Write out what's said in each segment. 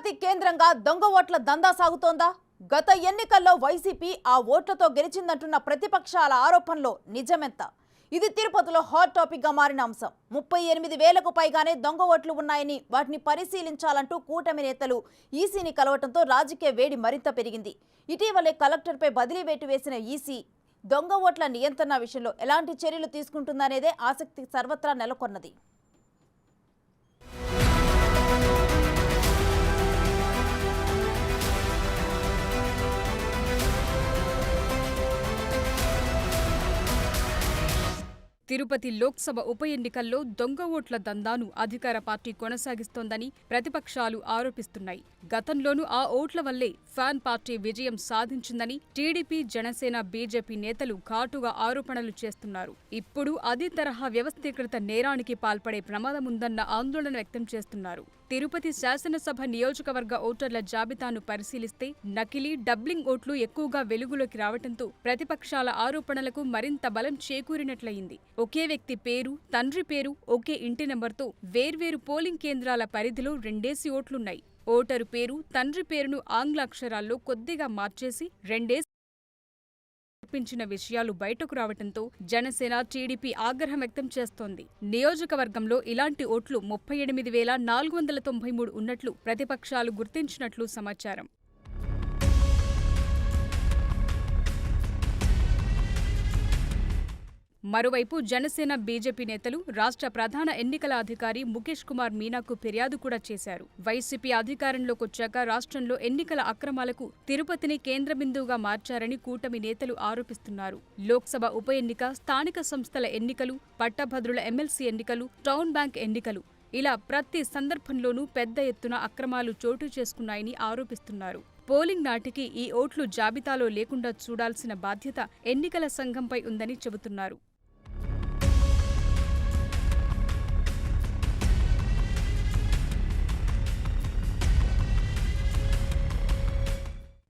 తిరుపతి కేంద్రంగా దొంగ ఓట్ల దందా సాగుతోందా? గత ఎన్నికల్లో వైసీపీ ఆ ఓట్లతో గెలిచిందంటున్న ప్రతిపక్షాల ఆరోపణలో నిజమెంత? ఇది తిరుపతిలో హాట్ టాపిక్ గా మారిన అంశం. 38,000కు పైగానే దొంగ ఓట్లు ఉన్నాయని వాటిని పరిశీలించాలంటూ కూటమి నేతలు ఈసీని కలవటంతో రాజకీయ వేడి మరింత పెరిగింది. ఇటీవలే కలెక్టర్పై బదిలీ వేటు వేసిన ఈసీ దొంగ ఓట్ల నియంత్రణ విషయంలో ఎలాంటి చర్యలు తీసుకుంటుందనేదే ఆసక్తి సర్వత్రా నెలకొన్నది. తిరుపతి లోక్సభ ఉప ఎన్నికల్లో దొంగ ఓట్ల దందాను అధికార పార్టీ కొనసాగిస్తోందని ప్రతిపక్షాలు ఆరోపిస్తున్నాయి. గతంలోనూ ఆ ఓట్ల వల్లే ఫ్యాన్ పార్టీ విజయం సాధించిందని టీడీపీ, జనసేన, బీజేపీ నేతలు ఘాటుగా ఆరోపణలు చేస్తున్నారు. ఇప్పుడు అదే తరహా వ్యవస్థీకృత నేరానికి పాల్పడే ప్రమాదముందన్న ఆందోళన వ్యక్తం చేస్తున్నారు. తిరుపతి శాసనసభ నియోజకవర్గ ఓటర్ల జాబితాను పరిశీలిస్తే నకిలీ, డబ్లింగ్ ఓట్లు ఎక్కువగా వెలుగులోకి రావడంతో ప్రతిపక్షాల ఆరోపణలకు మరింత బలం చేకూరినట్లయింది. ఒకే వ్యక్తి పేరు, తండ్రి పేరు, ఒకే ఇంటి నెంబర్తో వేర్వేరు పోలింగ్ కేంద్రాల పరిధిలో రెండేసి ఓట్లున్నాయి. ఓటరు పేరు, తండ్రి పేరును ఆంగ్ల అక్షరాల్లో కొద్దిగా మార్చేసి రెండేసి పించిన విషయాలు బయటకు రావడంతో జనసేన, టీడీపీ ఆగ్రహం వ్యక్తం చేస్తోంది. నియోజకవర్గంలో ఇలాంటి ఓట్లు 38,493 ఉన్నట్లు ప్రతిపక్షాలు గుర్తించినట్లు సమాచారం. మరోవైపు జనసేన, బీజేపీ నేతలు రాష్ట్ర ప్రధాన ఎన్నికల అధికారి ముఖేష్ కుమార్ మీనాకు ఫిర్యాదు కూడా చేశారు. వైసీపీ అధికారంలోకొచ్చాక రాష్ట్రంలో ఎన్నికల అక్రమాలకు తిరుపతిని కేంద్ర బిందువుగా మార్చారని కూటమి నేతలు ఆరోపిస్తున్నారు. లోక్సభ ఉప ఎన్నిక, స్థానిక సంస్థల ఎన్నికలు, పట్టభద్రుల ఎమ్మెల్సీ ఎన్నికలు, టౌన్ బ్యాంక్ ఎన్నికలు ఇలా ప్రతి సందర్భంలోనూ పెద్ద ఎత్తున అక్రమాలు చోటు చేసుకున్నాయని ఆరోపిస్తున్నారు. పోలింగ్ నాటికి ఈ ఓట్లు జాబితాలో లేకుండా చూడాల్సిన బాధ్యత ఎన్నికల సంఘంపై ఉందని చెబుతున్నారు.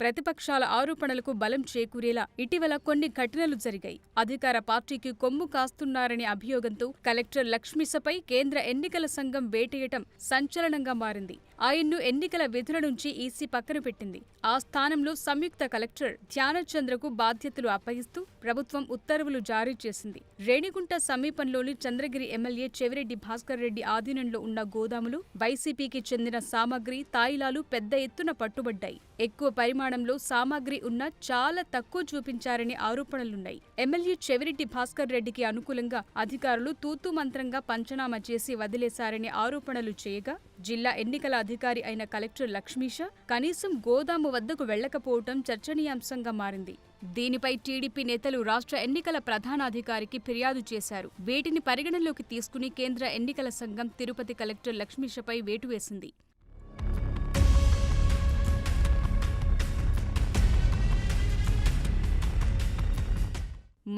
ప్రతిపక్షాల ఆరోపణలకు బలం చేకూరేలా ఇటీవల కొన్ని ఘటనలు జరిగాయి. అధికార పార్టీకి కొమ్ము కాస్తున్నారనే అభియోగంతో కలెక్టర్ లక్ష్మీసపై కేంద్ర ఎన్నికల సంఘం వేటేయటం సంచలనంగా మారింది. ఆయన్ను ఎన్నికల విధుల నుంచి ఈసీ పక్కన పెట్టింది. ఆ స్థానంలో సంయుక్త కలెక్టర్ ధ్యానచంద్రకు బాధ్యతలు అప్పగిస్తూ ప్రభుత్వం ఉత్తర్వులు జారీ చేసింది. రేణిగుంట సమీపంలోని చంద్రగిరి ఎమ్మెల్యే చెవిరెడ్డి భాస్కర్ రెడ్డి ఆధీనంలో ఉన్న గోదాములు వైసీపీకి చెందిన సామగ్రి, తాయిలాలు పెద్ద ఎత్తున పట్టుబడ్డాయి. ఎక్కువ పరిమాణంలో సామాగ్రి ఉన్నా చాలా తక్కువ చూపించారని ఆరోపణలున్నాయి. ఎమ్మెల్యే చెవిరెడ్డి భాస్కర్ రెడ్డికి అనుకూలంగా అధికారులు తూతూ మంత్రంగా పంచనామా చేసి వదిలేశారని ఆరోపణలు చేయగా, జిల్లా ఎన్నికల అధికారి అయిన కలెక్టర్ లక్ష్మీష కనీసం గోదాము వద్దకు వెళ్లకపోవటం చర్చనీయాంశంగా మారింది. దీనిపై టీడీపీ నేతలు రాష్ట్ర ఎన్నికల ప్రధానాధికారికి ఫిర్యాదు చేశారు. వీటిని పరిగణనలోకి తీసుకుని కేంద్ర ఎన్నికల సంఘం తిరుపతి కలెక్టర్ లక్ష్మీషపై వేటు వేసింది.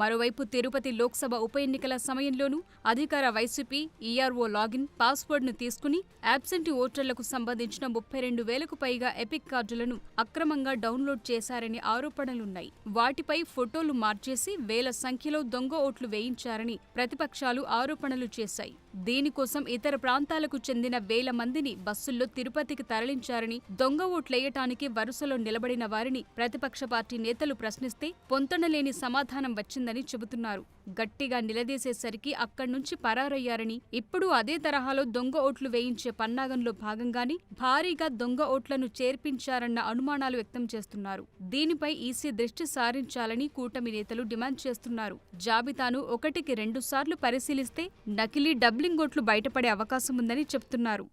మరోవైపు తిరుపతి లోక్సభ ఉప ఎన్నికల సమయంలోనూ అధికార వైసీపీ ఈఆర్ఓ లాగిన్, పాస్వర్డ్ను తీసుకుని యాబ్సెంటీ ఓటర్లకు సంబంధించిన 32,000కు పైగా ఎపిక్ కార్డులను అక్రమంగా డౌన్లోడ్ చేశారని ఆరోపణలున్నాయి. వాటిపై ఫోటోలు మార్చేసి వేల సంఖ్యలో దొంగ ఓట్లు వేయించారని ప్రతిపక్షాలు ఆరోపణలు చేశాయి. దీనికోసం ఇతర ప్రాంతాలకు చెందిన వేల మందిని బస్సుల్లో తిరుపతికి తరలించారని, దొంగ ఓట్లేయటానికి వరుసలో నిలబడిన వారిని ప్రతిపక్ష పార్టీ నేతలు ప్రశ్నిస్తే పొంతనలేని సమాధానం వచ్చిందని చెబుతున్నారు. గట్టిగా నిలదీసేసరికి అక్కడ్నుంచి పరారయ్యారని, ఇప్పుడు అదే తరహాలో దొంగ ఓట్లు వేయించే పన్నాగంలో భాగంగానే భారీగా దొంగ ఓట్లను చేర్పించారన్న అనుమానాలు వ్యక్తం చేస్తున్నారు. దీనిపై ఈసీ దృష్టి సారించాలని కూటమి నేతలు డిమాండ్ చేస్తున్నారు. జాబితాను 1కి 2 సార్లు పరిశీలిస్తే నకిలీ, డబ్లింగ్ ఓట్లు బయటపడే అవకాశముందని చెబుతున్నారు.